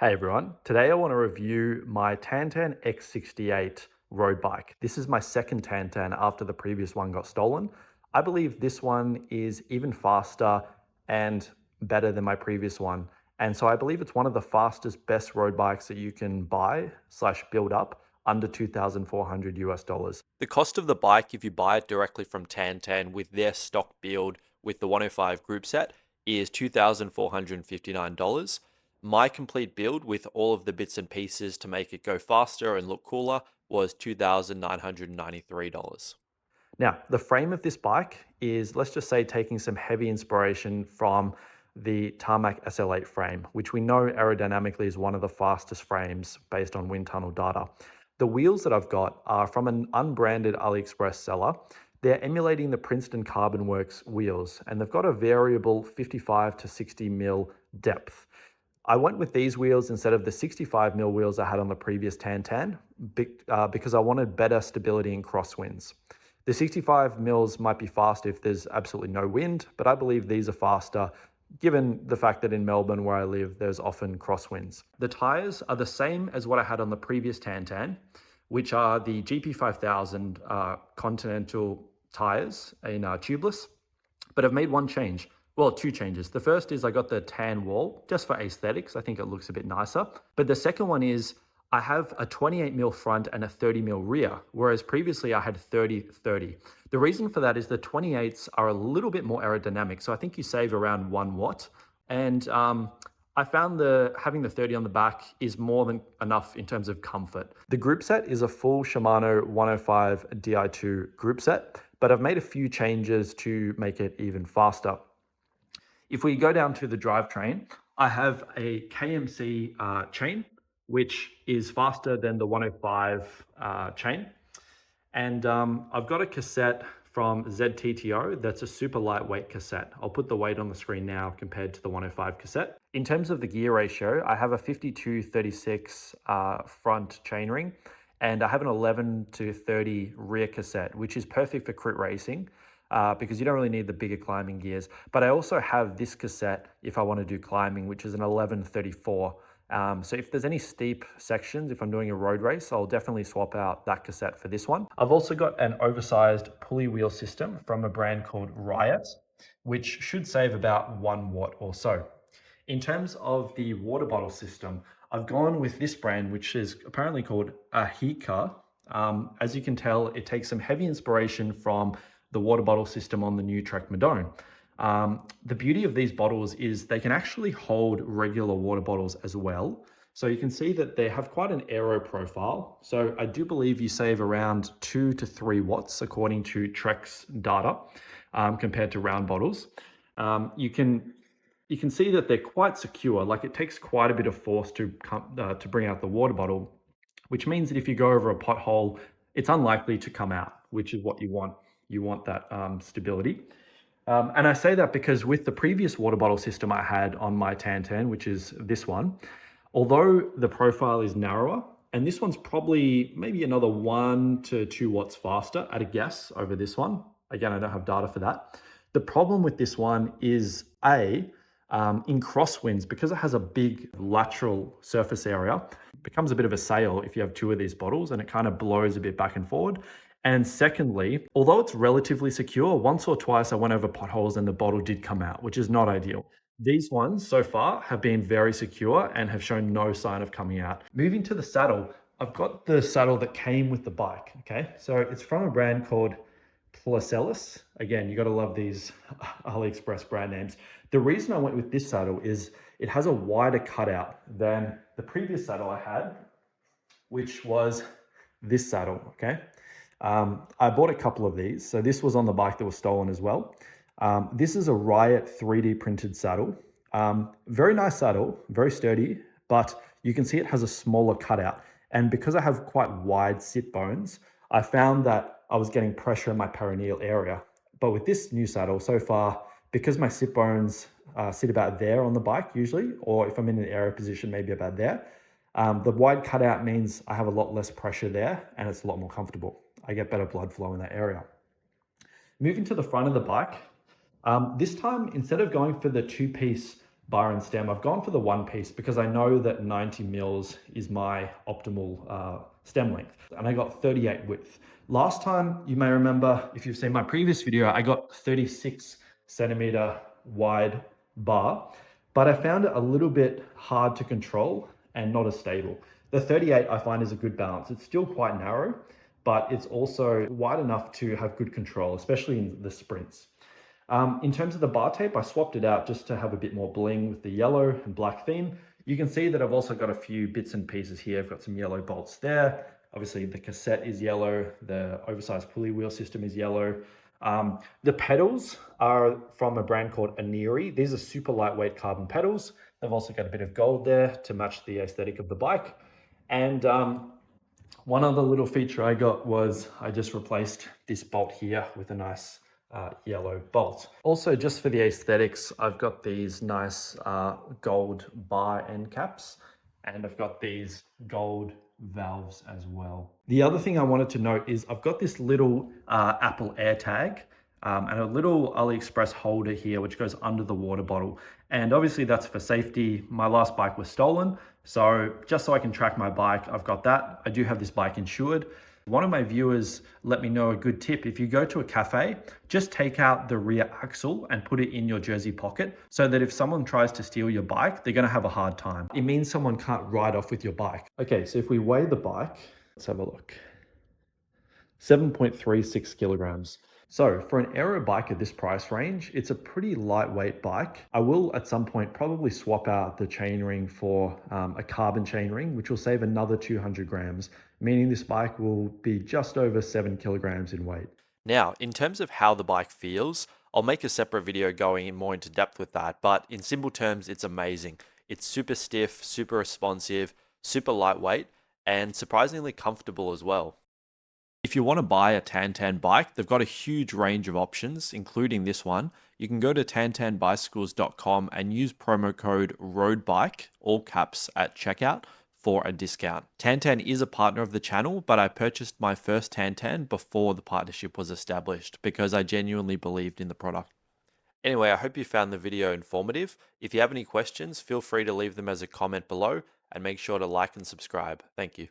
Hey everyone, today I want to review my TanTan X68 road bike. This is my second TanTan after the previous one got stolen. I believe this one is even faster and better than my previous one. And so I believe it's one of the fastest, best road bikes that you can buy slash build up under 2,400 US dollars. The cost of the bike, if you buy it directly from TanTan with their stock build with the 105 group set, is $2,459. My complete build with all of the bits and pieces to make it go faster and look cooler was $2,993. Now, the frame of this bike is, let's just say, taking some heavy inspiration from the Tarmac SL8 frame, which we know aerodynamically is one of the fastest frames based on wind tunnel data. The wheels that I've got are from an unbranded AliExpress seller. They're emulating the Princeton Carbon Works wheels, and they've got a variable 55 to 60 mil depth. I went with these wheels instead of the 65 mil wheels I had on the previous TanTan because I wanted better stability in crosswinds. The 65 mils might be fast if there's absolutely no wind, but I believe these are faster given the fact that in Melbourne where I live, there's often crosswinds. The tires are the same as what I had on the previous TanTan, which are the GP5000 Continental tires in Tubeless, but I've made one change. Well, two changes. The first is I got the tan wall just for aesthetics. I think it looks a bit nicer. But the second one is I have a 28 mil front and a 30 mil rear, whereas previously I had 30-30. The reason for that is the 28s are a little bit more aerodynamic. So I think you save around 1 watt. And I found having the 30 on the back is more than enough in terms of comfort. The group set is a full Shimano 105 Di2 group set, but I've made a few changes to make it even faster. If we go down to the drivetrain, I have a KMC chain, which is faster than the 105 chain. And I've got a cassette from ZTTO that's a super lightweight cassette. I'll put the weight on the screen now compared to the 105 cassette. In terms of the gear ratio, I have a 52-36 front chainring, and I have an 11-30 rear cassette, which is perfect for crit racing. Because you don't really need the bigger climbing gears. But I also have this cassette if I want to do climbing, which is an 11-34. So if there's any steep sections, if I'm doing a road race, I'll definitely swap out that cassette for this one. I've also got an oversized pulley wheel system from a brand called RYET, which should save about 1 watt or so. In terms of the water bottle system, I've gone with this brand, which is apparently called Ahyka. As you can tell, it takes some heavy inspiration from the water bottle system on the new Trek Madone. The beauty of these bottles is they can actually hold regular water bottles as well. So you can see that they have quite an aero profile. So I do believe you save around 2 to 3 watts according to Trek's data compared to round bottles. You can see that they're quite secure. Like it takes quite a bit of force to bring out the water bottle, which means that if you go over a pothole, it's unlikely to come out, which is what you want. You want that stability. And I say that because with the previous water bottle system I had on my TanTan, which is this one, although the profile is narrower, and this one's probably maybe another 1 to 2 watts faster at a guess over this one. Again, I don't have data for that. The problem with this one is in crosswinds, because it has a big lateral surface area, it becomes a bit of a sail if you have 2 of these bottles and it kind of blows a bit back and forward. And secondly, although it's relatively secure, once or twice I went over potholes and the bottle did come out, which is not ideal. These ones so far have been very secure and have shown no sign of coming out. Moving to the saddle, I've got the saddle that came with the bike, okay? So it's from a brand called Plselis. Again, you got to love these AliExpress brand names. The reason I went with this saddle is it has a wider cutout than the previous saddle I had, which was this saddle, okay? I bought a couple of these. So this was on the bike that was stolen as well. This is a RYET 3D printed saddle. Very nice saddle, very sturdy, but you can see it has a smaller cutout. And because I have quite wide sit bones, I found that I was getting pressure in my perineal area. But with this new saddle so far, because my sit bones sit about there on the bike usually, or if I'm in an aero position, maybe about there, the wide cutout means I have a lot less pressure there and it's a lot more comfortable. I get better blood flow in that area. Moving to the front of the bike, this time, instead of going for the 2-piece bar and stem. I've gone for the one piece because I know that 90 mils is my optimal stem length, and I got 38 width. Last time, you may remember, if you've seen my previous video, I got 36 centimeter wide bar, but I found it a little bit hard to control and not as stable. The 38 I find is a good balance. It's still quite narrow, but it's also wide enough to have good control, especially in the sprints. In terms of the bar tape, I swapped it out just to have a bit more bling with the yellow and black theme. You can see that I've also got a few bits and pieces here. I've got some yellow bolts there. Obviously the cassette is yellow. The oversized pulley wheel system is yellow. The pedals are from a brand called ONIRII. These are super lightweight carbon pedals. They've also got a bit of gold there to match the aesthetic of the bike. And one other little feature I got was I just replaced this bolt here with a nice yellow bolt. Also, just for the aesthetics, I've got these nice gold bar end caps, and I've got these gold valves as well. The other thing I wanted to note is I've got this little Apple AirTag and a little AliExpress holder here which goes under the water bottle, and obviously that's for safety. My last bike was stolen, so just so I can track my bike, I've got that. I do have this bike insured. One of my viewers let me know a good tip. If you go to a cafe, just take out the rear axle and put it in your jersey pocket so that if someone tries to steal your bike, they're gonna have a hard time. It means someone can't ride off with your bike. Okay, so if we weigh the bike, let's have a look. 7.36 kilograms. So for an Aero bike at this price range, it's a pretty lightweight bike. I will at some point probably swap out the chainring for a carbon chainring, which will save another 200 grams, meaning this bike will be just over 7 kilograms in weight. Now, in terms of how the bike feels, I'll make a separate video going more into depth with that, but in simple terms, it's amazing. It's super stiff, super responsive, super lightweight, and surprisingly comfortable as well. If you want to buy a TanTan bike, they've got a huge range of options, including this one. You can go to tantanbicycles.com and use promo code ROADBIKE, all caps, at checkout for a discount. TanTan is a partner of the channel, but I purchased my first TanTan before the partnership was established because I genuinely believed in the product. Anyway, I hope you found the video informative. If you have any questions, feel free to leave them as a comment below, and make sure to like and subscribe. Thank you.